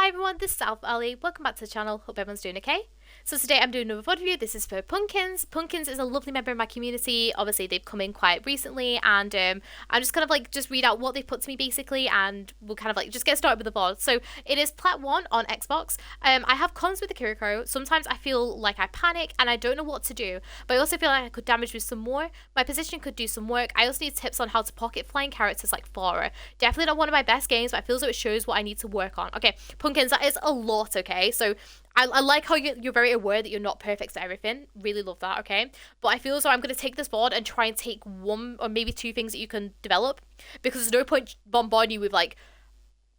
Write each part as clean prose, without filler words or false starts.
everyone, this is AlphaAli. Welcome back to the channel. Hope everyone's doing okay. So today I'm doing another VOD review. This is for Punkins. Punkins is a lovely member of my community. Obviously they've come in quite recently, and I'm just kind of like just read out what they put to me basically, and we'll kind of like just get started with the VOD. So it is Plat 1 on Xbox. I have cons with the Kiriko. Sometimes I feel like I panic and I don't know what to do, but I also feel like I could damage with some more. My position could do some work. I also need tips on how to pocket flying characters like Flora. Definitely not one of my best games, but I feel as though it shows what I need to work on. Okay, Punkins, that is a lot, okay? So I like how you're very aware that you're not perfect at everything. Really love that, okay? But I feel as though I'm going to take this VOD and try and take one or maybe two things that you can develop, because there's no point bombarding you with like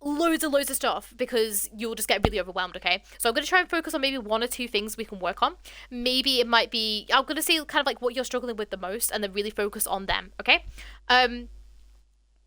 loads and loads of stuff because you'll just get really overwhelmed, okay? So I'm going to try and focus on maybe one or two things we can work on. Maybe it might be, I'm going to see kind of like what you're struggling with the most and then really focus on them, okay?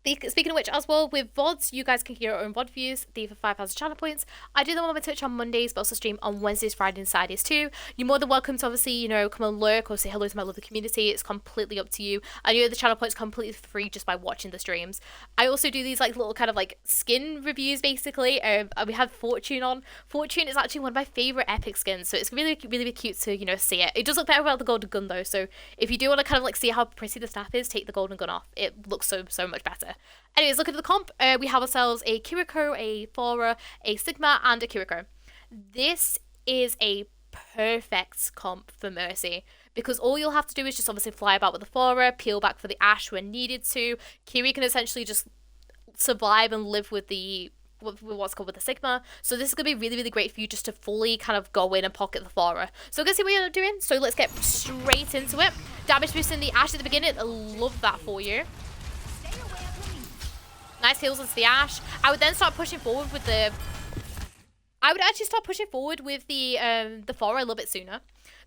Speaking of which, as well, with VODs, you guys can get your own VOD views. They for 5,000 channel points. I do them on my Twitch on Mondays, but also stream on Wednesdays, Fridays, and Saturdays too. You're more than welcome to obviously, you know, come and lurk or say hello to my lovely community. It's completely up to you. I know the channel points completely free just by watching the streams. I also do these like little kind of like skin reviews basically. We have Fortune on. Fortune is actually one of my favorite epic skins, so it's really, really cute to, you know, see it. It does look better without the golden gun though, so if you do want to kind of like see how pretty the staff is, take the golden gun off. It looks so much better. Anyways, look at the comp. We have ourselves a Kiriko, a Flora, a Sigma, and a Kiriko. This is a perfect comp for Mercy, because all you'll have to do is just obviously fly about with the Flora, peel back for the Ash when needed to. Kiri can essentially just survive and live with the what's called with the Sigma. So this is going to be really, really great for you just to fully kind of go in and pocket the Flora. So we're going to see what you're doing. So let's get straight into it. Damage boosting the Ash at the beginning. I love that for you. Nice heals into the Ash. I would then start pushing forward with the... I would actually start pushing forward with the Flora a little bit sooner.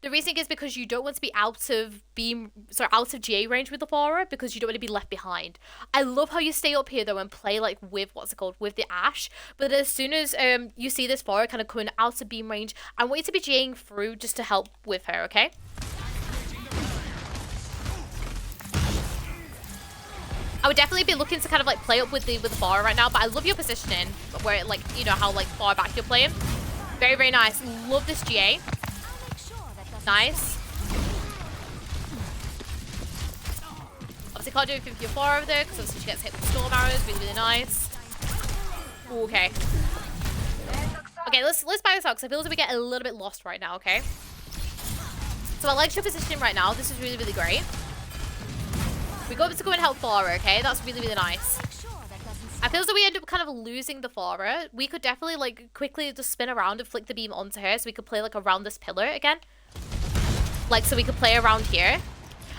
The reason is because you don't want to be out of GA range with the Flora, because you don't want to be left behind. I love how you stay up here though and play like with with the Ash. But as soon as you see this Flora kind of coming out of beam range, I want you to be GAing through just to help with her, okay? I would definitely be looking to kind of like play up with the Flora right now, but I love your positioning where it, like, you know, how like far back you're playing. Very, very nice. Love this GA. Nice. Obviously can't do anything with your Flora over there because obviously she gets hit with storm arrows. Really, really nice. Ooh, okay. Okay, let's buy this out because I feel as if we get a little bit lost right now, okay? So I like your positioning right now. This is really, really great. We go up to go and help Flora, okay? That's really, really nice. I feel as though we end up kind of losing the Flora. We could definitely, like, quickly just spin around and flick the beam onto her so we could play, like, around this pillar again. Like, so we could play around here.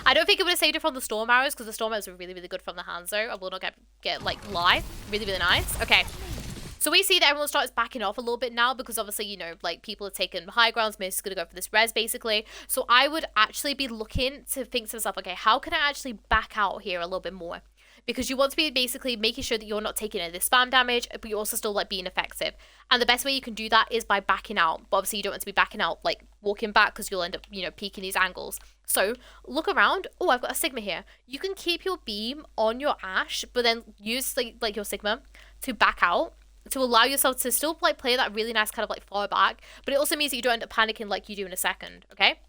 I don't think it would have saved her from the storm arrows, because the storm arrows were really, really good from the hands, though. I will not get like, live. Really, really nice. Okay. So we see that everyone starts backing off a little bit now because obviously, you know, like people have taken high grounds. Mercy's going to go for this res basically. So I would actually be looking to think to myself, okay, how can I actually back out here a little bit more? Because you want to be basically making sure that you're not taking any of this spam damage, but you're also still like being effective. And the best way you can do that is by backing out. But obviously you don't want to be backing out, like walking back, because you'll end up, you know, peeking these angles. So look around. Oh, I've got a Sigma here. You can keep your beam on your Ash, but then use like your Sigma to back out, to allow yourself to still like play that really nice kind of like far back, but it also means that you don't end up panicking like you do in a second, okay?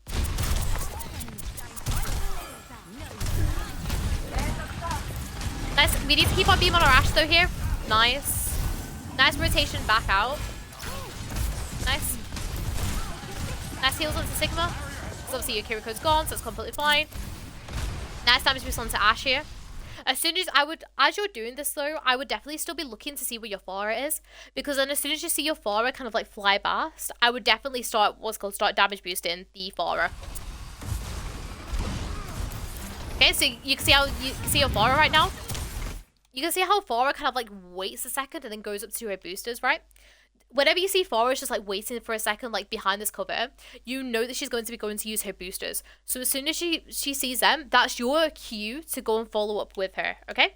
Nice. We need to keep our beam on our Ash though here. Nice. Nice rotation back out. Nice. Nice heals onto Sigma. So obviously your Kiriko's gone, so it's completely fine. Nice damage boost onto Ash here. As soon as you're doing this though, I would definitely still be looking to see where your Flora is, because then as soon as you see your Flora kind of like fly past, I would definitely start start damage boosting the Flora. Okay, so you can see your Flora right now. You can see how Flora kind of like waits a second and then goes up to her boosters, right? Whenever you see Flora just like waiting for a second, like behind this cover, you know that she's going to use her boosters. So as soon as she sees them, that's your cue to go and follow up with her, okay?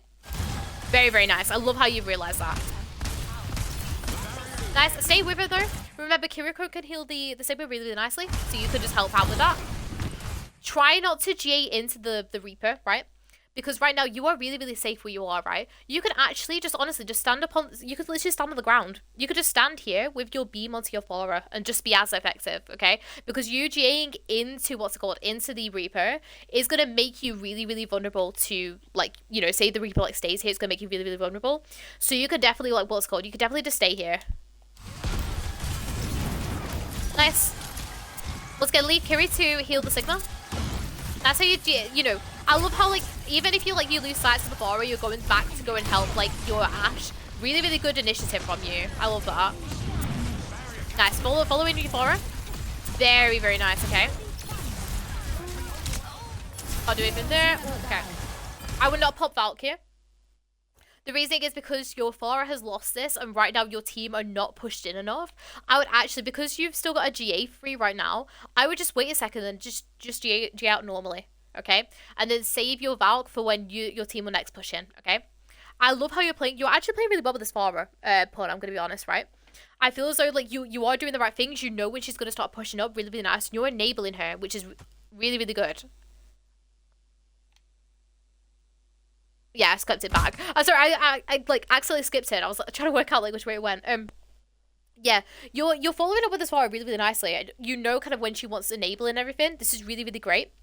Very, very nice. I love how you realize that. Nice. Stay with her though. Remember, Kiriko can heal the Sigma really, really nicely, so you could just help out with that. Try not to GA into the Reaper, right? Because right now you are really, really safe where you are, right? You can actually just honestly just stand up on, you could literally stand on the ground. You could just stand here with your beam onto your Flora and just be as effective, okay? Because you GAing into what's it called, into the Reaper is going to make you really, really vulnerable to, like, you know, say the Reaper like stays here, it's going to make you really, really vulnerable. So you could definitely, like, what's it called, you could definitely just stay here. Nice. Let's get leave Kiri to heal the Sigma. That's how you know, I love how, like, even if you, like, you lose sight of the Flora, you're going back to go and help, like, your Ashe. Really, really good initiative from you. I love that. Nice. Following your Flora. Very, very nice. Okay. I'll do anything there. Ooh, okay. I would not pop Valk here. The reason is because your Flora has lost this, and right now your team are not pushed in enough. I would actually, because you've still got a GA free right now, I would just wait a second and just GA out normally. Okay, and then save your Valk for when your team will next push in. Okay, I love how you're playing. You're actually playing really well with this Flora, Pawn. I'm gonna be honest, right? I feel as though like you are doing the right things. You know when she's gonna start pushing up, really, really nice. And you're enabling her, which is really, really good. Yeah, I skipped it back. I'm sorry, I like accidentally skipped it. I was like, trying to work out like which way it went. Yeah, you're following up with this Flora really, really nicely. You know kind of when she wants to enable and everything. This is really, really great.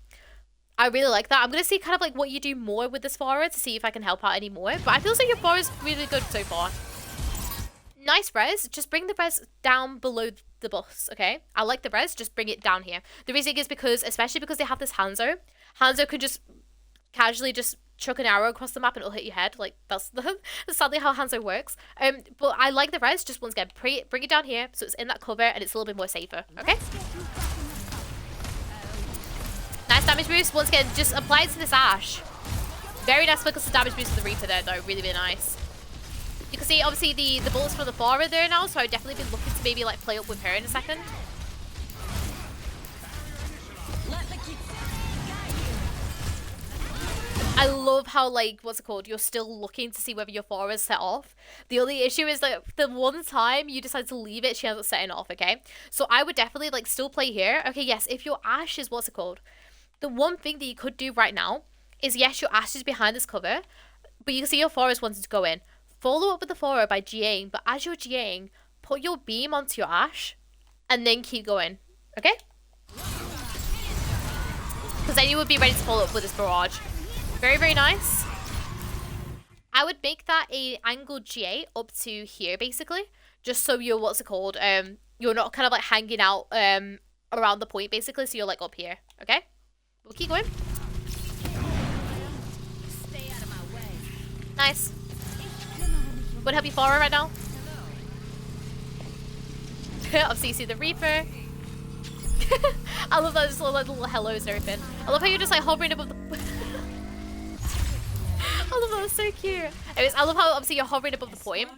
I really like that. I'm going to see kind of like what you do more with this Flora to see if I can help out any more. But I feel like your Flora is really good so far. Nice res. Just bring the res down below the boss, okay? I like the res. Just bring it down here. The reason is because, especially because they have this Hanzo. Hanzo could just casually just chuck an arrow across the map and it'll hit your head. Like, that's sadly how Hanzo works. But I like the res. Just once again, bring it down here so it's in that cover and it's a little bit more safer, okay? Nice damage boost. Once again, just apply it to this Ashe. Very nice focus of damage boost to the Reaper there, though. Really, really nice. You can see, obviously, the bullets from the Flora there now, so I would definitely be looking to maybe, like, play up with her in a second. I love how, like, what's it called? You're still looking to see whether your Flora is set off. The only issue is that the one time you decide to leave it, she hasn't set it off, okay? So I would definitely, like, still play here. Okay, yes, if your Ashe is, what's it called? The one thing that you could do right now is, yes, your Ashe is behind this cover, but you can see your Flora is wanting to go in. Follow up with the Flora by GAing, but as you're GAing, put your beam onto your Ashe, and then keep going, okay? Because then you would be ready to follow up with this barrage. Very, very nice. I would make that a angled GA up to here, basically, just so you're, what's it called? You're not kind of like hanging out around the point, basically, so you're like up here, okay? We'll keep going. Stay out of my way. Nice. Would help you Flora right now. Obviously, you see the Reaper. I love those little hellos and everything. I love how you're just like hovering above the. I love that. It's so cute. Anyways, I love how obviously you're hovering above the point.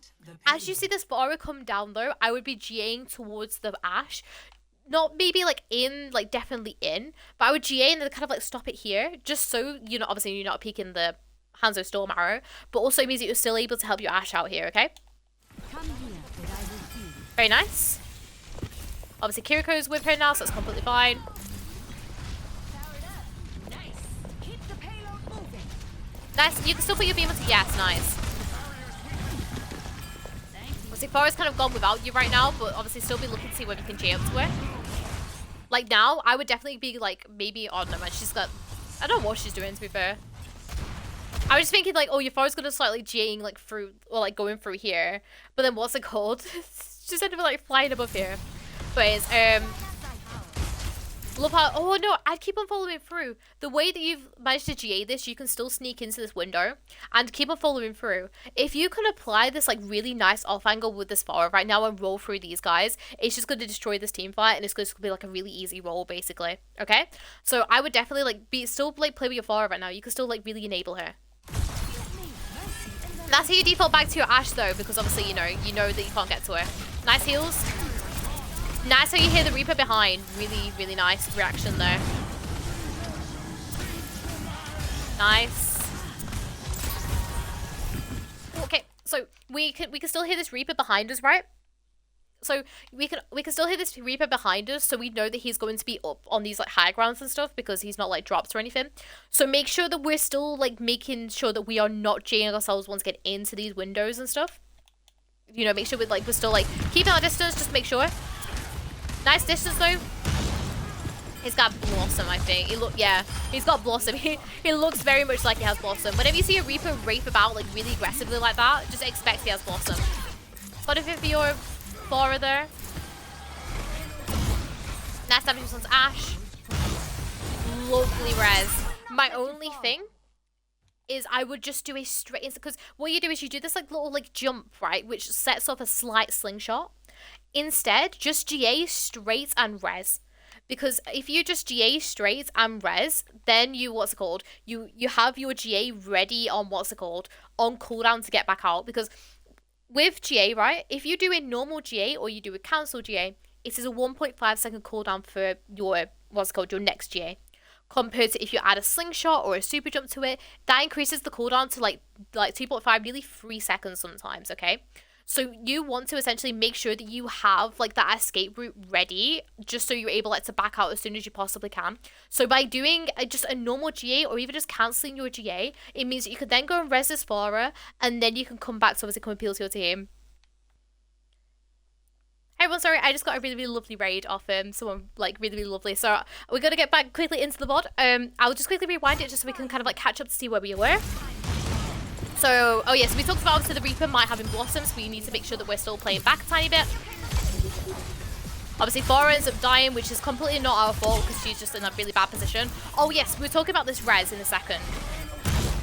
As you see this Flora come down, though, I would be GAing towards the Ashe. Not maybe like in, like definitely in, but I would GA and then kind of like stop it here, just so you know, obviously you're not peeking the Hanzo Storm Arrow, but also means that you're still able to help your Ashe out here, okay? Very nice. Obviously Kiriko's with her now, so that's completely fine. Nice, you can still put your beam onto, yes, nice. Obviously Flora's kind of gone without you right now, but obviously still be looking to see whether you can J up to her. Like now, I would definitely be like, maybe, oh no man, she's got, I don't know what she's doing to be fair. I was just thinking like, oh, your Flora's gonna slightly J'ing like through, or like going through here. But then what's it called? Just ended up like flying above here. But it's, love how, oh no, I'd keep on following through. The way that you've managed to GA this, you can still sneak into this window and keep on following through. If you can apply this like really nice off angle with this Flora right now and roll through these guys, it's just going to destroy this team fight and it's going to be like a really easy roll basically, okay? So I would definitely like still like play with your Flora right now. You can still like really enable her. That's how you default back to your Ashe though, because obviously you know that you can't get to her. Nice heals. Nice how you hear the Reaper behind. Really, really nice reaction there. Nice. Okay, so we can still hear this Reaper behind us, right? So we can still hear this Reaper behind us, so we know that he's going to be up on these like high grounds and stuff because he's not like dropped or anything. So make sure that we're still like making sure that we are not jailing ourselves once we get into these windows and stuff. You know, make sure we're still like keeping our distance. Just make sure. Nice distance though. He's got Blossom, I think. He's got Blossom. He looks very much like he has Blossom. Whenever you see a Reaper rape about like really aggressively like that, just expect he has Blossom. Got a 50 or 4 there. Nice damage on Ash. Lovely res. My only thing is I would just do a straight, because what you do is you do this like little like jump, right, which sets off a slight slingshot. Instead, just GA straight and res. Because if you just GA straight and res, then you, you have your GA ready on, on cooldown to get back out. Because with GA, right, if you do a normal GA or you do a cancel GA, it is a 1.5 second cooldown for your, your next GA. Compared to if you add a slingshot or a super jump to it, that increases the cooldown to like 2.5, nearly 3 seconds sometimes, okay? So you want to essentially make sure that you have like that escape route ready, just so you're able to back out as soon as you possibly can. So by doing just a normal GA or even just cancelling your GA, it means that you can then go and res this Flora, and then you can come back to obviously come appeal to your team. Hey everyone, sorry, I just got a really, really lovely raid off someone like really, really lovely. So we're gonna get back quickly into the VOD. I'll just quickly rewind it just so we can kind of like catch up to see where we were. So, oh yes, we talked about obviously the Reaper might have blossoms, so we need to make sure that we're still playing back a tiny bit. Obviously, Flora ends up dying, which is completely not our fault because she's just in a really bad position. Oh yes, we're talking about this res in a second.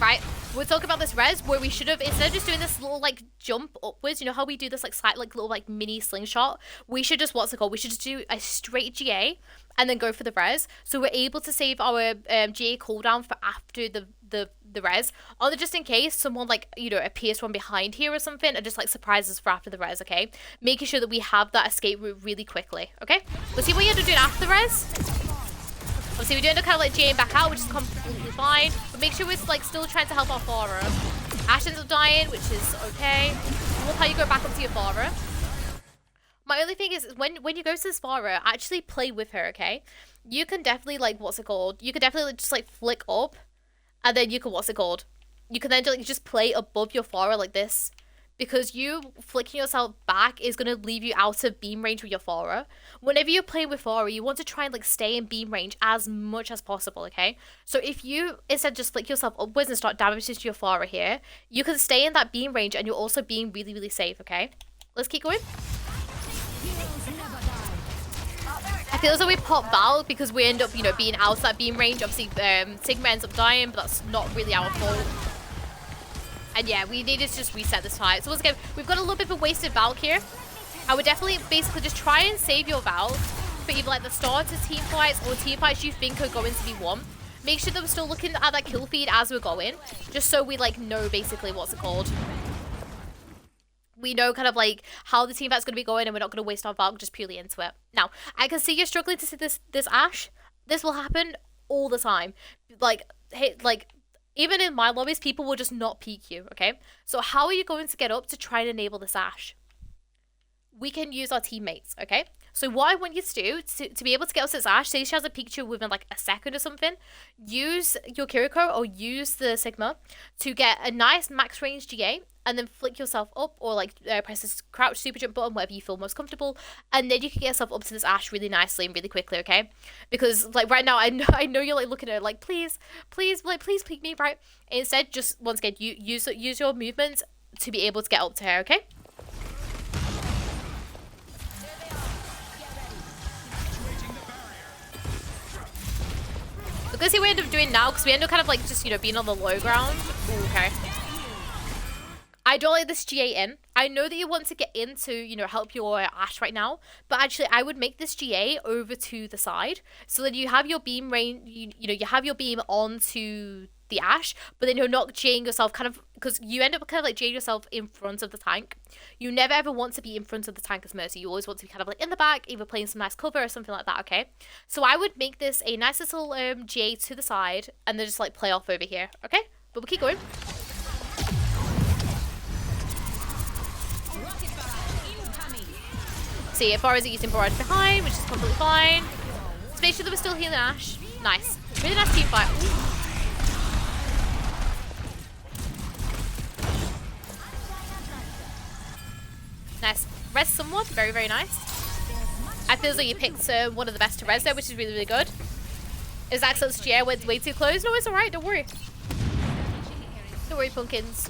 Right? We're talking about this res where we should have, instead of just doing this little like jump upwards, you know how we do this like slight like little like mini slingshot? We should just, we should just do a straight GA and then go for the res. So we're able to save our GA cooldown for after the res, or just in case someone like, you know, appears from behind here or something and just like surprises for after the res, okay? Making sure that we have that escape route really quickly, okay? Let's see what you end up doing after the res. Obviously, we do end up kind of like GAing back out, which is completely fine, but make sure we're like still trying to help our Flora. Ash ends up dying, which is okay. Love how you go back up to your Flora. My only thing is when you go to this Flora, actually play with her, okay? You can definitely like, you can definitely just like flick up, and then you can, you can then like just play above your Flora like this. Because you flicking yourself back is going to leave you out of beam range with your Flora. Whenever you're playing with Flora, you want to try and like stay in beam range as much as possible, okay? So if you instead just flick yourself upwards and start damaging to your Flora here, you can stay in that beam range and you're also being really, really safe, okay? Let's keep going. I feel as though we pop Val because we end up, you know, being out of that beam range. Obviously, Sigma ends up dying, but that's not really our fault. And yeah, we needed to just reset this fight. So once again, we've got a little bit of a wasted Valk here. I would definitely basically just try and save your Valk for either like the starter team fights or team fights you think are going to be won. Make sure that we're still looking at that kill feed as we're going, just so we like know basically we know kind of like how the team fight's going to be going, and we're not going to waste our Valk just purely into it. Now, I can see you're struggling to see this Ashe. This will happen all the time. Even in my lobbies, people will just not peek you, okay? So how are you going to get up to try and enable this Ashe? We can use our teammates, okay? So what I want you to do, to be able to get us this Ashe, say she has a Pikachu within like a second or something, use your Kiriko or use the Sigma to get a nice max range GA, and then flick yourself up or like press this crouch super jump button, whatever you feel most comfortable, and then you can get yourself up to this Ashe really nicely and really quickly, okay? Because like right now, I know you're like looking at it like, please peek me, right? Instead, just once again, you use your movements to be able to get up to her, okay? Let's see what we end up doing now, because we end up kind of like just, you know, being on the low ground. Ooh, okay. I don't like this GA in. I know that you want to get in to, you know, help your Ashe right now, but actually I would make this GA over to the side so that you have your beam range, you know, you have your beam onto the Ashe, but then you're not GAing yourself kind of, because you end up kind of like GAing yourself in front of the tank. You never ever want to be in front of the tank as Mercy. You always want to be kind of like in the back, either playing some nice cover or something like that, okay? So I would make this a nice little GA to the side and then just like play off over here, okay? But we'll keep going. See, as far as using barrage behind, which is completely fine. Let's make sure that we're still healing Ash. Nice. Really nice team fight. Ooh. Nice. Res someone. Very, very nice. I feel as though you picked one of the best to res there, which is really, really good. Is Axel's GA went way too close? No, it's alright. Don't worry. Don't worry, Punkins.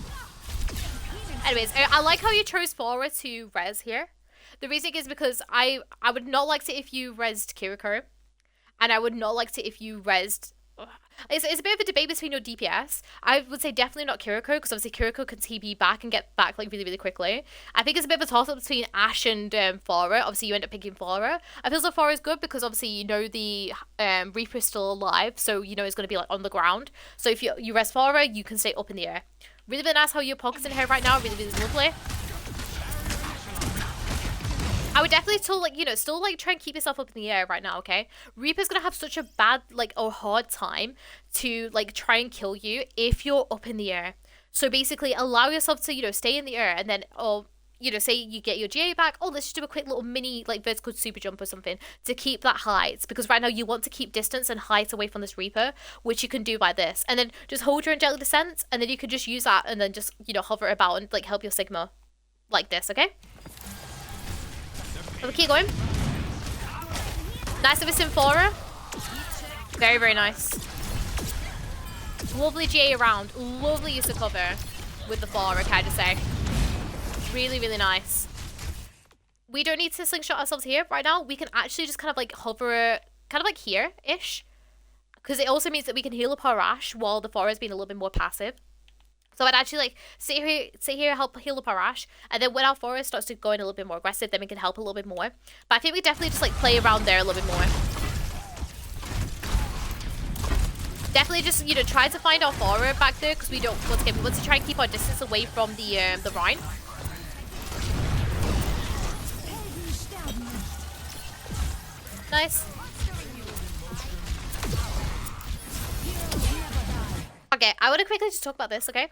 Anyways, I like how you chose Fora to res here. The reason is because I would not like it if you resed Kiriko. And I would not like it if you resed... It's a bit of a debate between your DPS. I would say definitely not Kiriko, because obviously Kiriko can TP back and get back like really, really quickly. I think it's a bit of a toss-up between Ashe and Pharah. Obviously, you end up picking Pharah. I feel like Pharah is good because obviously you know the Reaper is still alive, so you know it's going to be like on the ground. So if you res Pharah, you can stay up in the air. Really, really nice how your pockets in here right now. Really, really lovely. I would definitely still try and keep yourself up in the air right now, okay? Reaper's gonna have such a bad, or hard time to, try and kill you if you're up in the air. So basically, allow yourself to, stay in the air and then, say you get your GA back, let's just do a quick little mini, vertical super jump or something to keep that height. Because right now you want to keep distance and height away from this Reaper, which you can do by this. And then just hold your angelic descent, and then you can just use that and then just, hover about and, help your Sigma. Like this, okay? We'll keep going. Nice of a Symphora. Very, very nice. Lovely GA around. Lovely use of cover with the Phora, can I just say. Really, really nice. We don't need to slingshot ourselves here right now. We can actually just kind of hover, kind of here-ish. Because it also means that we can heal up our Ashe while the Phora is being a little bit more passive. So I'd actually sit here, help heal up our Ashe, and then when our Forest starts to go in a little bit more aggressive, then we can help a little bit more. But I think we definitely just play around there a little bit more. Definitely just try to find our Fora back there because we don't once again we want to try and keep our distance away from the Rhine. Nice. Okay, I want to quickly just talk about this, okay?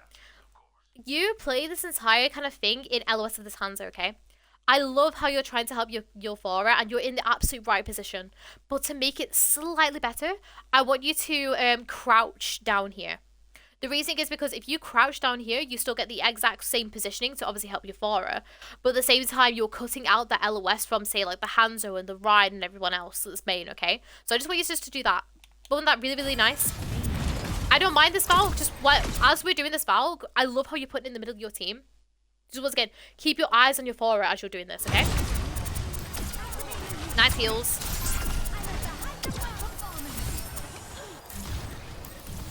You play this entire kind of thing in LOS of this Hanzo, okay? I love how you're trying to help your Phora and you're in the absolute right position. But to make it slightly better, I want you to crouch down here. The reason is because if you crouch down here, you still get the exact same positioning to obviously help your Phora. But at the same time, you're cutting out the LOS from, say, the Hanzo and the Ride and everyone else that's main, okay? So I just want you just to do that. Wasn't that really, really nice? I don't mind this Valk, just as we're doing this Valk, I love how you put it in the middle of your team. Just once again, keep your eyes on your Phora as you're doing this, okay? Nice heals.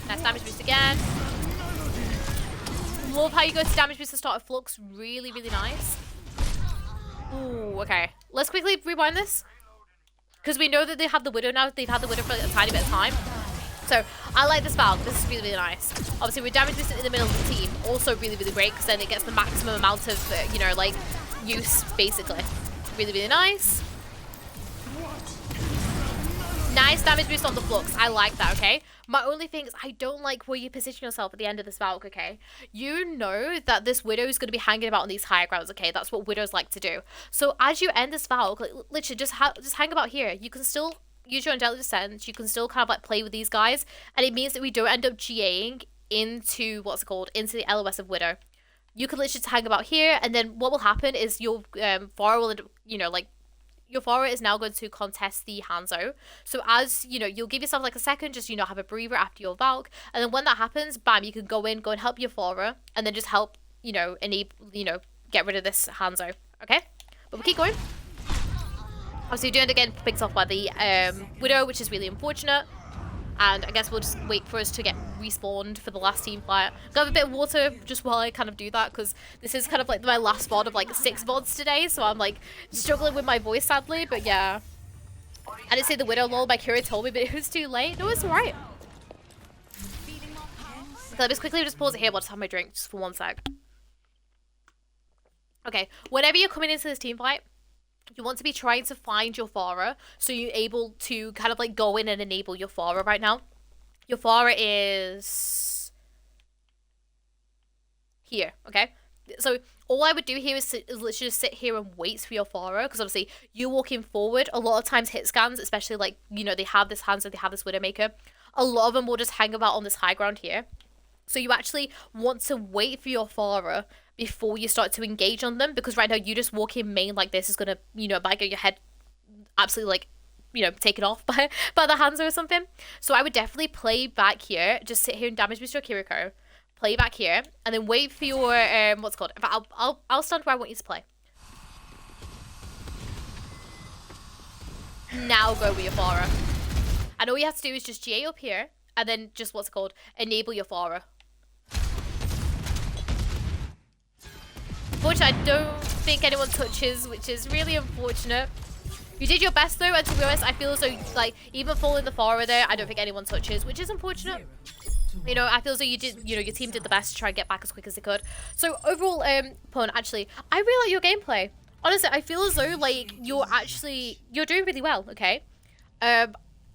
Nice damage boost again. Love how you go to damage boost to start a Flux, really, really nice. Ooh, okay. Let's quickly rewind this. Because we know that they have the Widow now, they've had the Widow for a tiny bit of time. So, I like this Valk. This is really, really nice. Obviously, we're damage boosted in the middle of the team. Also really, really great, because then it gets the maximum amount of, use, basically. Really, really nice. Nice damage boost on the Flux. I like that, okay? My only thing is I don't like where you position yourself at the end of this Valk, okay? You know that this Widow is going to be hanging about on these higher grounds, okay? That's what Widows like to do. So, as you end this Valk, literally, just hang about here. You can still use your angelic descent, you can still kind of play with these guys, and it means that we don't end up GAing into into the LOS of Widow. You can literally just hang about here, and then what will happen is your Phora will end up, your Phora is now going to contest the Hanzo. So as you'll give yourself a second, just have a breather after your Valk, and then when that happens, bam, you can go and help your Phora, and then just help enable get rid of this Hanzo. Okay, but we'll keep going. Obviously, doing it again picked off by the Widow, which is really unfortunate. And I guess we'll just wait for us to get respawned for the last team fight. Got a bit of water just while I kind of do that, because this is kind of my last VOD of 6 VODs today. So I'm struggling with my voice, sadly. But yeah. I didn't say the Widow lol, my Kira told me, but it was too late. No, it's alright. So I'll just quickly pause it here while I just have my drink just for 1 sec. Okay, whenever you're coming into this team fight, you want to be trying to find your Phora, so you're able to kind of go in and enable your Phora right now. Your Phora is here, okay? So all I would do here is literally just sit here and wait for your Pharah, because obviously you walking forward, a lot of times hit scans, especially like, you know, they have this Hanzo, they have this Widowmaker, a lot of them will just hang about on this high ground here. So you actually want to wait for your Pharah before you start to engage on them, because right now you just walk in main like this is gonna, you know, get your head absolutely like, you know, taken off by the Hanzo or something. So I would definitely play back here, just sit here and damage boost your Kiriko, play back here, and then wait for your what's it called? I'll stand where I want you to play. Now go with your Pharah. And all you have to do is just GA up here, and then just what's it called? Enable your Pharah. Unfortunately, I don't think anyone touches, which is really unfortunate. You did your best though, and to be honest, I feel as though like even following the Pharah there, I don't think anyone touches, which is unfortunate. You know, I feel as though you did, you know, your team did the best to try and get back as quick as they could. So overall, Pun, actually, I really like your gameplay. Honestly, I feel as though like you're doing really well. Okay,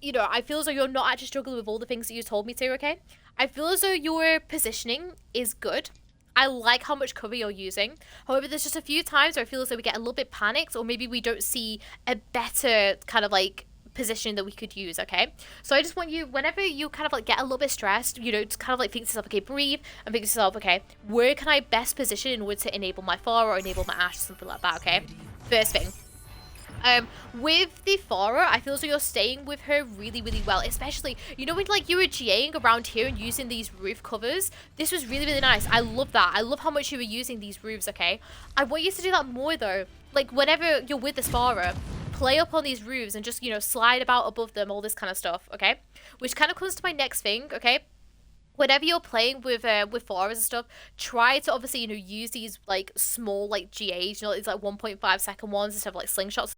you know, I feel as though you're not actually struggling with all the things that you told me to. Okay, I feel as though your positioning is good. I like how much cover you're using. However, there's just a few times where I feel as though we get a little bit panicked, or maybe we don't see a better kind of like position that we could use. Okay, so I just want you, whenever you kind of like get a little bit stressed, you know, to kind of like think to yourself, okay, breathe, and think to yourself, okay, where can I best position in order to enable my Pharah or enable my Ashe, something like that. Okay, first thing. With the Pharah, I feel as though you're staying with her really, really well. Especially, you know, when like you were GAing around here and using these roof covers, this was really, really nice. I love that. I love how much you were using these roofs, okay? I want you to do that more though. Like whenever you're with this Pharah, play up on these roofs and just, you know, slide about above them, all this kind of stuff, okay? Which kind of comes to my next thing, okay? Whenever you're playing with Pharahs and stuff, try to obviously, you know, use these like small like GAs, you know, it's like 1.5 second ones instead of like slingshots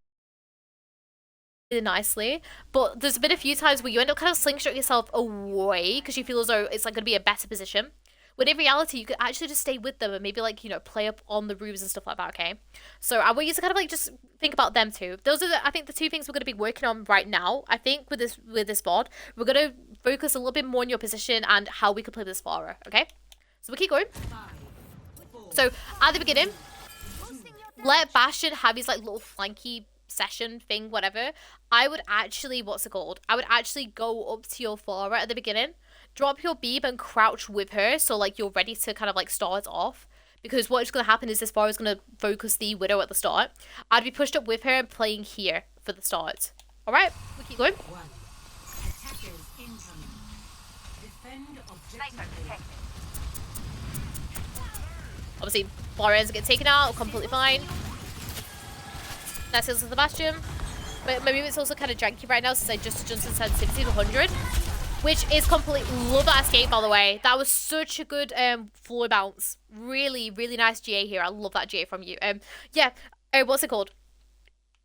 nicely. But there's been a few times where you end up kind of slingshot yourself away because you feel as though it's like going to be a better position, when in reality you could actually just stay with them and maybe like, you know, play up on the roofs and stuff like that. Okay, so I want you to kind of like just think about them too. Those are I think the two things we're going to be working on right now. I think with this VOD we're going to focus a little bit more on your position and how we can play this Pharah. Okay, so we'll keep going. So at the beginning, let Bastion have his like little flanky session thing, whatever. I would actually, what's it called? I would actually go up to your Pharah at the beginning, drop your beam and crouch with her, so like you're ready to kind of like start off. Because what's going to happen is this Pharah is going to focus the Widow at the start. I'd be pushed up with her and playing here for the start. Alright, we keep going. Obviously, Pharah ends up getting taken out, completely fine. That's also the Bastion. But my movement's also kind of janky right now since I just adjusted sensitivity to 100. Which is complete. Love that escape, by the way. That was such a good floor bounce. Really, really nice GA here. I love that GA from you. Yeah. What's it called?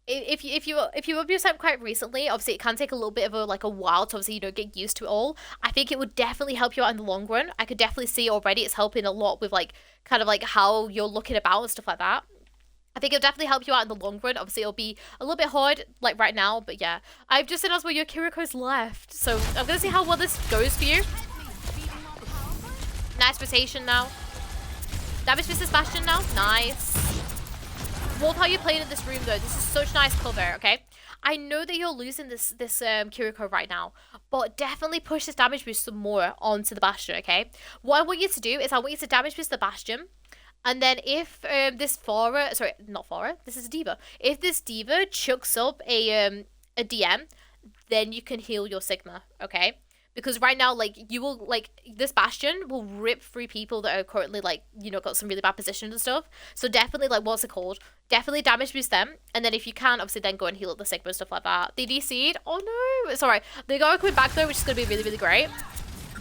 If you up your set quite recently, obviously it can take a little bit of a while to obviously, you know, get used to it all. I think it would definitely help you out in the long run. I could definitely see already it's helping a lot with like kind of like how you're looking about and stuff like that. I think it'll definitely help you out in the long run. Obviously, it'll be a little bit hard, like, right now. But, yeah. I've just announced where your Kiriko's left. So, I'm going to see how well this goes for you. Nice rotation now. Damage Mrs. Bastion now. Nice. Love how you're playing in this room, though. This is such nice cover, okay? I know that you're losing this Kiriko right now. But definitely push this damage boost some more onto the Bastion, okay? What I want you to do is I want you to damage boost the Bastion. And then if this Pharah, sorry, not Pharah, this is a D.Va. If this D.Va chucks up a DM, then you can heal your Sigma, okay? Because right now, like, you will, like, this Bastion will rip through people that are currently, like, you know, got some really bad positions and stuff. So definitely, like, what's it called? Definitely damage boost them. And then if you can, obviously then go and heal up the Sigma and stuff like that. They DC'd. Oh, no. It's alright. They got coming back, though, which is going to be really, really great.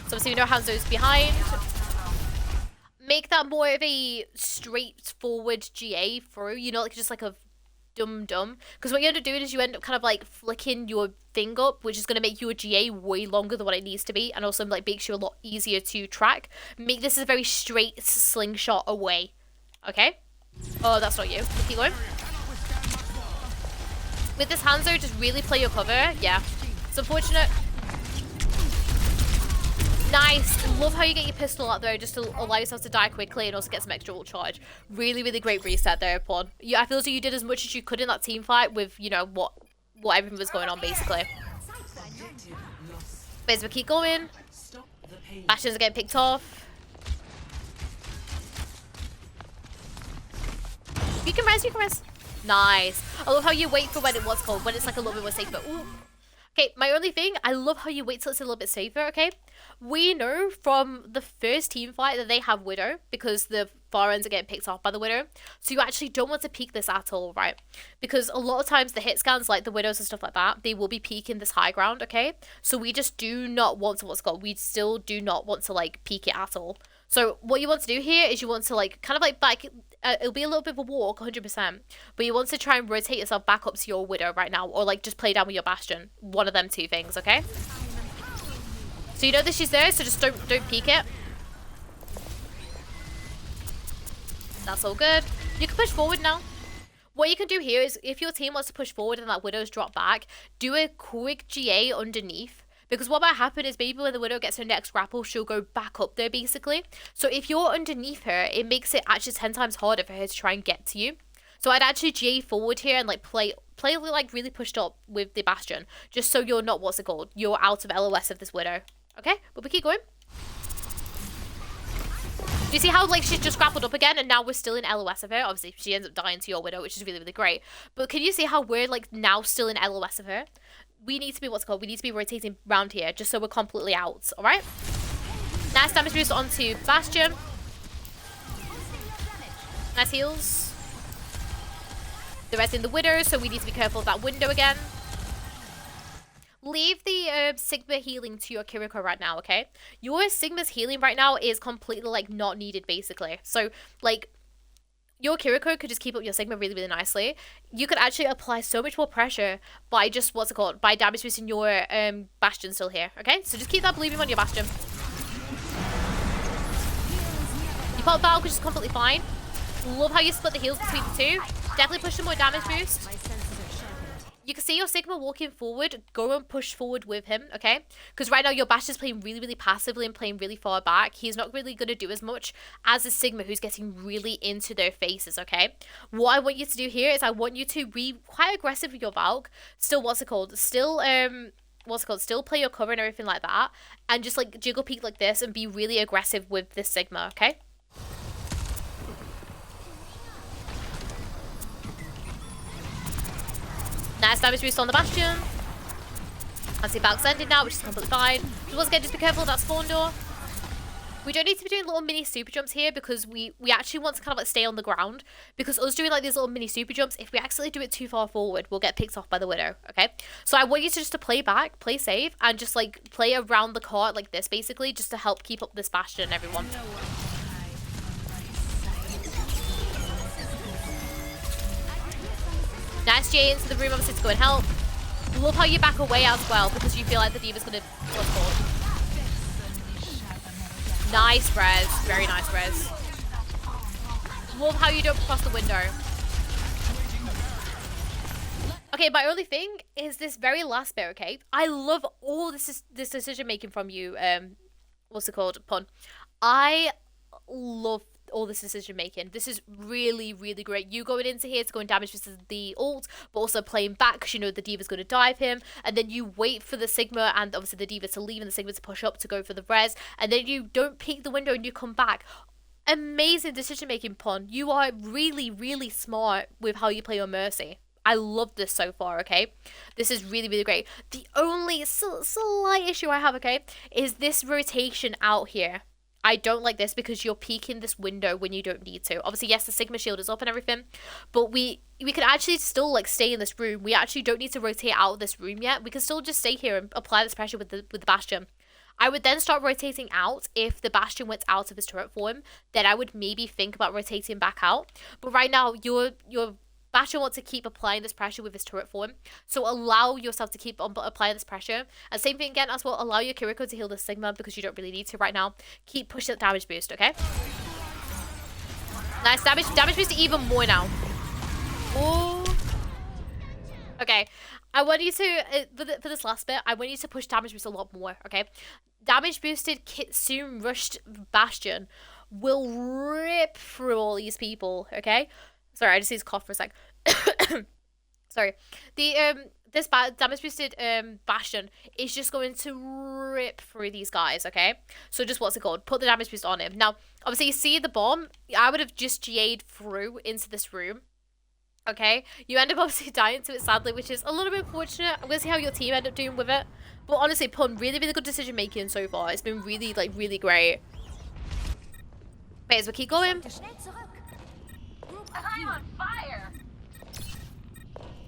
So obviously we know Hanzo's behind. Make that more of a straightforward GA through, you know, like just like a dum-dum. Because what you end up doing is you end up kind of like flicking your thing up, which is going to make your GA way longer than what it needs to be. And also like makes you a lot easier to track. Make this a very straight slingshot away. Okay? Oh, that's not you. Keep going. With this Hanzo, just really play your cover. Yeah. It's unfortunate. Nice. Love how you get your pistol out there just to allow yourself to die quickly and also get some extra ult charge. Really, really great reset there, Pawn. I feel as though you did as much as you could in that team fight with, you know, what everything was going on, basically. But as we keep going, Bastions are getting picked off. You can res, you can res. Nice. I love how you wait for when it's like a little bit more safer. Ooh. Okay, my only thing, I love how you wait till it's a little bit safer, okay? We know from the first team fight that they have Widow because the far ends are getting picked off by the Widow. So you actually don't want to peek this at all, right? Because a lot of times the hit scans, like the Widows and stuff like that, they will be peeking this high ground, okay? So we just do not want to, we still do not want to, like, peek it at all. So what you want to do here is you want to, like, kind of like back... it'll be a little bit of a walk, 100%. But you want to try and rotate yourself back up to your Widow right now. Or, like, just play down with your Bastion. One of them two things, okay? So you know that she's there, so just don't peek it. That's all good. You can push forward now. What you can do here is, if your team wants to push forward and that Widow's drop back, do a quick GA underneath. Because what might happen is maybe when the Widow gets her next grapple, she'll go back up there, basically. So if you're underneath her, it makes it actually 10 times harder for her to try and get to you. So I'd actually GA forward here and like play like really pushed up with the Bastion. Just so you're not, you're out of LOS of this Widow. Okay, but we keep going. Do you see how like she's just grappled up again and now we're still in LOS of her? Obviously, she ends up dying to your Widow, which is really, really great. But can you see how we're like now still in LOS of her? We need to be, we need to be rotating around here just so we're completely out, alright? Nice damage boost onto Bastion. Nice heals. The rest in the Widow, so we need to be careful of that window again. Leave the Sigma healing to your Kiriko right now, okay? Your Sigma's healing right now is completely, like, not needed, basically. So, like, your Kiriko could just keep up your Sigma really, really nicely. You could actually apply so much more pressure by just, by damage boosting your Bastion still here, okay? So just keep that believing on your Bastion. You pop Valk, which is completely fine. Love how you split the heals between the two. Definitely push some more damage boost. You can see your Sigma walking forward. Go and push forward with him, okay? Because right now your Bastion's playing really, really passively and playing really far back. He's not really going to do as much as a Sigma who's getting really into their faces, okay? What I want you to do here is I want you to be quite aggressive with your Valk. Still, still play your cover and everything like that. And just like jiggle peek like this and be really aggressive with this Sigma, okay? Nice damage boost on the Bastion. I see Valk's ended now, which is completely fine. Just once again, just be careful of that spawn door. We don't need to be doing little mini super jumps here because we actually want to kind of like stay on the ground. Because us doing like these little mini super jumps, if we accidentally do it too far forward, we'll get picked off by the Widow, okay? So I want you to just to play back, play safe, and just like play around the court like this basically, just to help keep up this Bastion and everyone. Nice GA into the room, obviously, to go and help. Love how you back away as well because you feel like the D.Va's going to teleport. Nice res. Very nice res. Love how you don't cross the window. Okay, my only thing is this very last bit, okay? I love all this decision making from you, Pun. I love all this decision making. This is really, really great. You going into here to go and damage the ult, but also playing back because you know the D.Va's going to dive him, and then you wait for the Sigma and obviously the D.Va to leave and the Sigma to push up to go for the res, and then you don't peek the window and you come back. Amazing decision making, Pun. You are really, really smart with how you play your Mercy. I love this so far, okay? This is really, really great. The only slight issue I have, okay, is this rotation out here. I don't like this because you're peeking this window when you don't need to. Obviously, yes, the Sigma shield is up and everything, but we can actually still like stay in this room. We actually don't need to rotate out of this room yet. We can still just stay here and apply this pressure with the Bastion. I would then start rotating out if the Bastion went out of his turret form. Then I would maybe think about rotating back out. But right now, your Bastion wants to keep applying this pressure with his turret form. So allow yourself to keep on applying this pressure. And same thing again as well, allow your Kiriko to heal the Sigma because you don't really need to right now. Keep pushing that damage boost, okay? Nice damage boost even more now. Ooh. Okay, Okay, I want you to, for this last bit, I want you to push damage boost a lot more, okay? Damage boosted Kitsune Rushed Bastion will rip through all these people, okay? Sorry, I just need to cough for a sec. Sorry. This damage boosted Bastion is just going to rip through these guys, okay? So just what's it called? Put the damage boost on him. Now, obviously you see the bomb. I would have just GA'd through into this room. Okay? You end up obviously dying to it sadly, which is a little bit unfortunate. I'm gonna see how your team end up doing with it. But honestly, Pun, really, really good decision making so far. It's been really, like, really great. Wait, as we keep going. I'm on fire.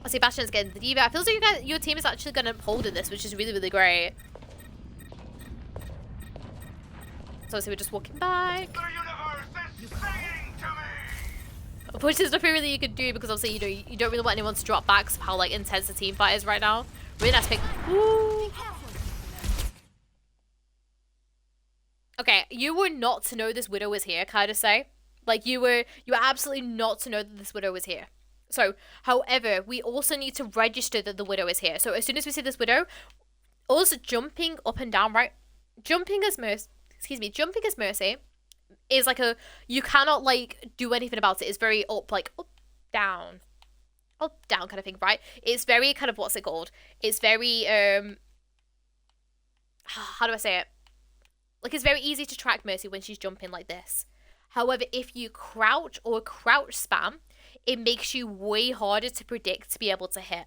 I see Bastion's getting the D.Va. I feel like your team is actually going to hold in this, which is really, really great. So obviously we're just walking back. The universe is singing to me. Which is nothing really you could do because obviously, you know, you don't really want anyone to drop back because of how, like, intense the team fight is right now. Really nice pick. Ooh. Okay, you were not to know this Widow was here, can I just say? Like, you were absolutely not to know that this Widow was here. So, however, we also need to register that the Widow is here. So, as soon as we see this Widow, also jumping up and down, right? Jumping as Mercy is like you cannot, like, do anything about it. It's very up, down kind of thing, right? It's very kind of, what's it called? It's very, how do I say it? Like, it's very easy to track Mercy when she's jumping like this. However, if you crouch or crouch spam, it makes you way harder to predict to be able to hit.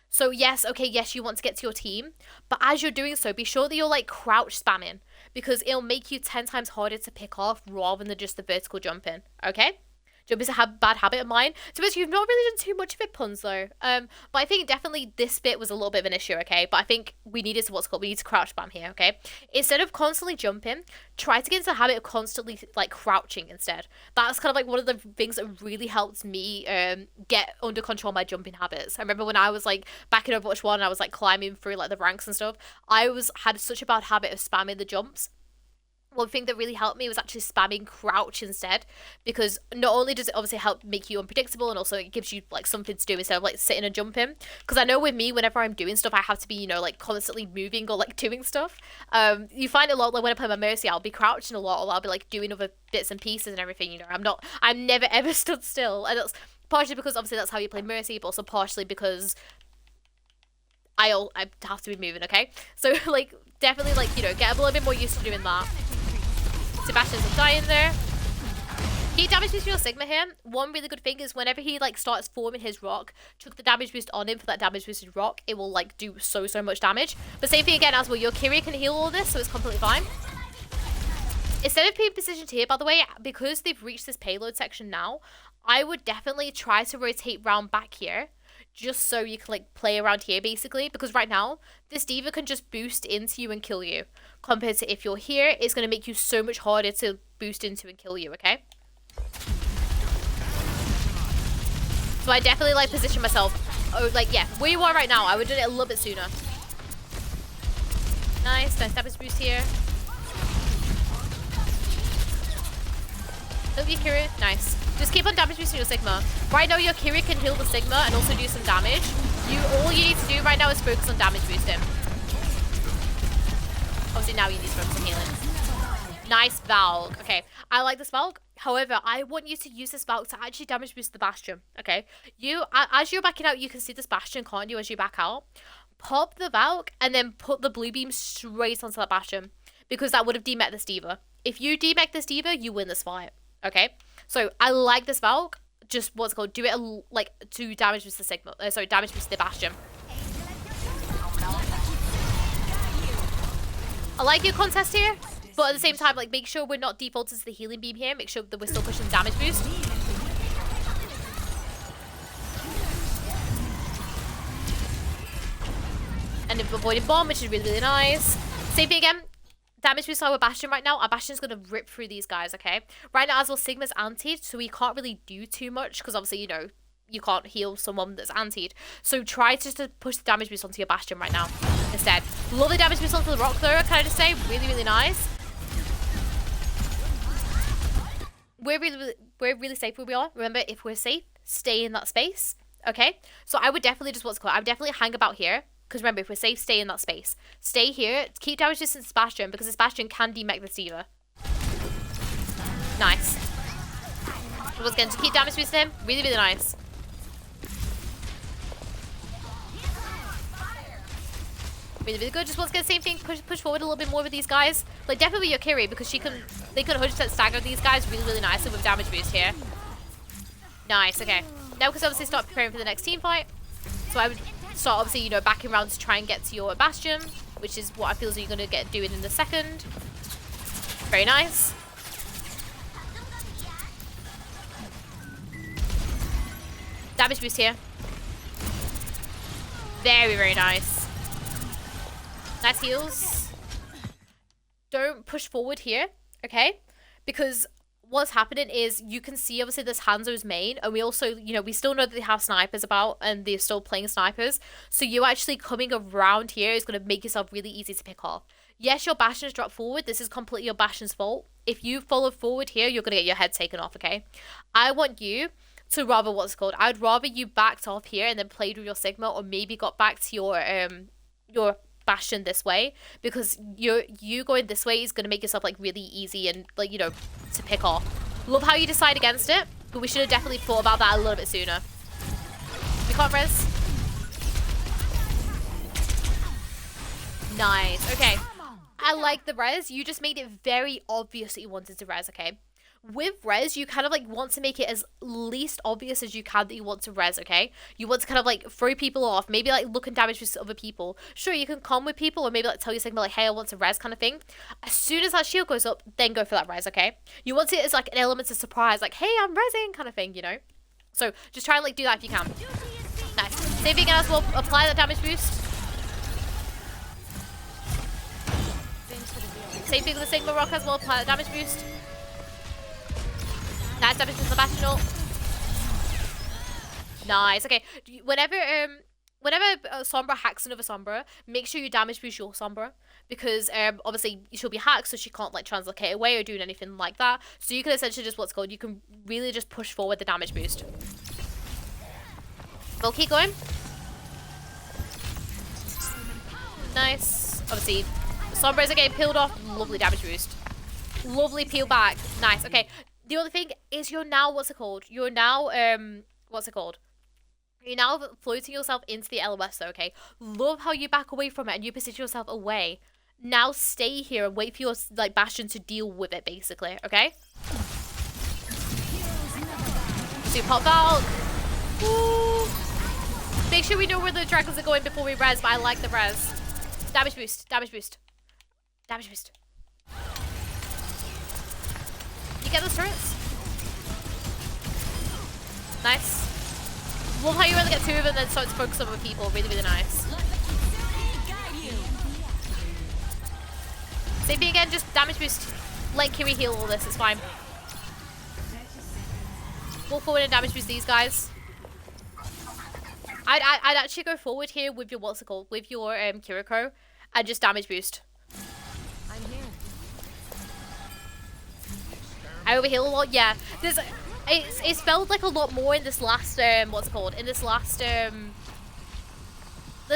So yes, okay, yes, you want to get to your team, but as you're doing so, be sure that you're, like, crouch spamming because it'll make you 10 times harder to pick off rather than just the vertical jumping, okay? Jump is a bad habit of mine. To be honest, you've not really done too much of it, Puns, though. But I think definitely this bit was a little bit of an issue, okay? But I think we needed to, we need to crouch spam here, okay? Instead of constantly jumping, try to get into the habit of constantly, like, crouching instead. That's kind of, like, one of the things that really helped me get under control my jumping habits. I remember when I was, like, back in Overwatch 1 and I was, like, climbing through, like, the ranks and stuff, I had such a bad habit of spamming the jumps. One thing that really helped me was actually spamming crouch instead, because not only does it obviously help make you unpredictable, and also it gives you, like, something to do instead of, like, sitting and jumping. Because I know with me, whenever I'm doing stuff, I have to be, you know, like, constantly moving or, like, doing stuff. You find a lot, like, when I play my Mercy, I'll be crouching a lot, or I'll be, like, doing other bits and pieces and everything, you know. I'm never ever stood still, and that's partially because obviously that's how you play Mercy, but also partially because I have to be moving, okay? So, like, definitely, like, you know, get a little bit more used to doing that. Sebastian's dying there. He damage boost your Sigma here. One really good thing is whenever he, like, starts forming his rock, chuck the damage boost on him for that damage boosted rock. It will, like, do so much damage. But same thing again as well. Your Kyria can heal all this, so it's completely fine. Instead of being positioned here, by the way, because they've reached this payload section now, I would definitely try to rotate round back here. Just so you can, like, play around here, basically. Because right now, this D.Va can just boost into you and kill you. Compared to if you're here, it's going to make you so much harder to boost into and kill you, okay? So I definitely, like, position myself. Oh, like, yeah, where you are right now, I would do it a little bit sooner. Nice damage boost here. Help your Kyria. Nice. Just keep on damage boosting your Sigma. Right now, your Kyria can heal the Sigma and also do some damage. All you need to do right now is focus on damage boosting. Obviously, now you need to focus on healing. Nice Valk. Okay, I like this Valk. However, I want you to use this Valk to actually damage boost the Bastion. Okay, as you're backing out, you can see this Bastion, can't you? As you back out, pop the Valk and then put the blue beam straight onto that Bastion because that would have demech this D.Va. If you demech this D.Va, you win this fight. Okay, so I like this Valk. Just what's it called? Do it like to damage boost the Sigma. Damage boost the Bastion. I like your contest here, but at the same time, like, make sure we're not defaulted to the healing beam here. Make sure that we're still pushing damage boost. And then avoiding bomb, which is really nice. Same thing again. Damage boost our Bastion right now. Our Bastion's going to rip through these guys, okay? Right now, as well, Sigma's antied, so we can't really do too much because obviously, you know, you can't heal someone that's antied. So try just to push the damage boost onto your Bastion right now instead. Lovely damage boost onto the rock though, can I just say? Really nice. We're really safe where we are. Remember, if we're safe, stay in that space. Okay? So I would definitely just, I would definitely hang about here. Because remember, if we're safe, stay in that space. Stay here. Keep damage distance to Bastion, because this Bastion can demech the Stealer. Nice. Once again, to keep damage boosting him. Really, really nice. Really, really good. Just once again, same thing. Push forward a little bit more with these guys. Like, definitely your Kiri, because they could 100% stagger these guys really, really nicely with damage boost here. Nice, okay. Now we can obviously start preparing for the next team fight. So I would start, obviously, you know, backing around to try and get to your Bastion, which is what I feel you're going to get doing in a second. Very nice. Damage boost here. Very, very nice. Nice heals. Don't push forward here, okay? Because what's happening is you can see obviously this Hanzo's main, and we also, you know, we still know that they have snipers about and they're still playing snipers. So you actually coming around here is going to make yourself really easy to pick off. Yes, your Bastion's dropped forward. This is completely your Bastion's fault. If you follow forward here, you're going to get your head taken off, okay? I want you to rather, I'd rather you backed off here and then played with your Sigma, or maybe got back to your Bastion this way, because you going this way is going to make yourself like really easy and like, you know, to pick off. Love how you decide against it, but we should have definitely thought about that a little bit sooner. We can't res. Nice. Okay. I like the res. You just made it very obvious that you wanted to res, okay? With res, you kind of like want to make it as least obvious as you can that you want to res, okay? You want to kind of like throw people off, maybe like look and damage with other people. Sure, you can calm with people, or maybe like tell your Sigma like, hey, I want to res kind of thing. As soon as that shield goes up, then go for that res, okay? You want it as like an element of surprise, like, hey, I'm resing kind of thing, you know? So just try and like do that if you can. Nice. Same thing as well, apply that damage boost. Same thing with the Sigma Rock as well, apply that damage boost. Nice damage to the Bastion ult. Nice. Okay. Whenever Sombra hacks another Sombra, make sure you damage boost your Sombra, because obviously she'll be hacked, so she can't like translocate away or do anything like that. So you can essentially just you can really just push forward the damage boost. We'll keep going. Nice. Obviously, Sombras are getting peeled off. Lovely damage boost. Lovely peel back. Nice. Okay. The other thing is you're now, You're now, You're now floating yourself into the LOS, though, okay? Love how you back away from it and you position yourself away. Now stay here and wait for your, like, Bastion to deal with it, basically, okay? So you pop out. Woo. Make sure we know where the dragons are going before we res, but I like the res. Damage boost, damage boost. Damage boost. You get those turrets? Nice. Love how you only get two of them and then start to focus on other people. Really, really nice. Same thing again, just damage boost. Let Kiri heal all this, it's fine. Walk forward and damage boost these guys. I'd actually go forward here with your, with your Kiriko, and just damage boost. I'm here. I overheal a lot, yeah. It's felt like a lot more in this last in this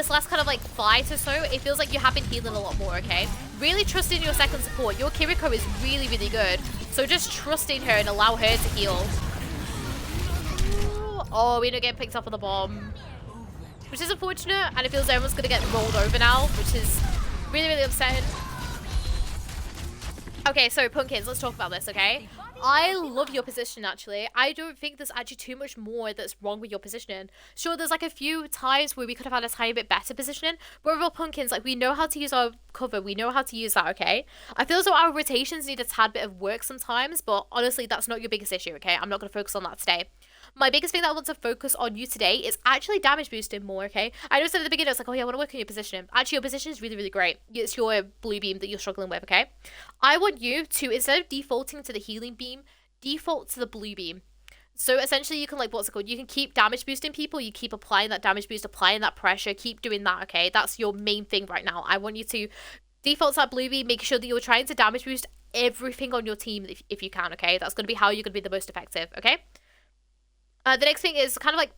last kind of like fight or so. It feels like you have been healing a lot more, okay? Really trust in your second support. Your Kiriko is really, really good. So just trust in her and allow her to heal. Oh, we're not getting picked up on the bomb, which is unfortunate, and it feels everyone's gonna get rolled over now, which is really, really upsetting. Okay, so Punkins, let's talk about this, okay? I love your position, actually. I don't think there's actually too much more that's wrong with your positioning. Sure, there's like a few times where we could have had a tiny bit better positioning, but overall, Punkins, like, we know how to use our cover. We know how to use that, okay? I feel as though our rotations need a tad bit of work sometimes, but honestly, that's not your biggest issue, okay? I'm not going to focus on that today. My biggest thing that I want to focus on you today is actually damage boosting more, okay? I know said at the beginning, I was like, oh yeah, I want to work on your positioning. Actually, your position is really, really great. It's your blue beam that you're struggling with, okay? I want you to, instead of defaulting to the healing beam, default to the blue beam. So essentially, you can like, you can keep damage boosting people. You keep applying that damage boost, applying that pressure. Keep doing that, okay? That's your main thing right now. I want you to default to that blue beam. Make sure that you're trying to damage boost everything on your team if you can, okay? That's going to be how you're going to be the most effective, okay? The next thing is kind of like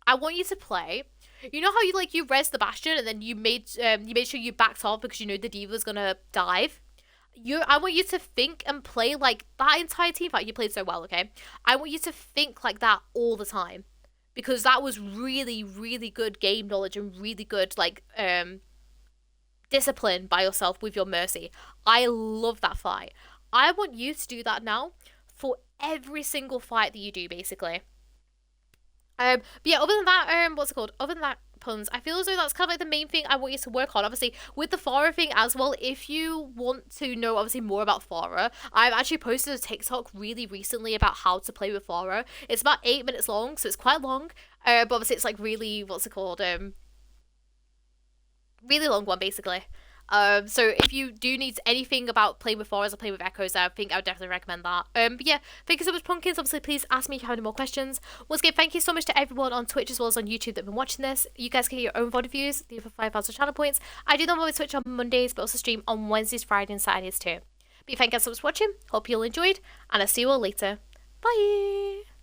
I want you to play. You know how you res the Bastion and then you made sure you backed off because you knew the D.Va was gonna dive. I want you to think and play like that entire team fight. You played so well, okay? I want you to think like that all the time, because that was really, really good game knowledge and really good discipline by yourself with your Mercy. I love that fight. I want you to do that now for every single fight that you do, basically. But yeah, other than that, what's it called? Other than that, puns, I feel as though that's kind of like the main thing I want you to work on. Obviously, with the Farah thing as well, if you want to know obviously more about Farah, I've actually posted a TikTok really recently about how to play with Farah. It's about 8 minutes long, so it's quite long. But obviously it's like really, what's it called? Really long one, basically. So if you do need anything about playing with Forest or playing with Echoes, I think I would definitely recommend that. But yeah, thank you so much, Punkins. Obviously, please ask me if you have any more questions. Once again, thank you so much to everyone on Twitch as well as on YouTube that have been watching this. You guys can get your own VOD views, the for 5,000 channel points. I do them on Twitch on Mondays, but also stream on Wednesdays, Fridays, and Saturdays too. But thank you so much for watching. Hope you all enjoyed, and I'll see you all later. Bye!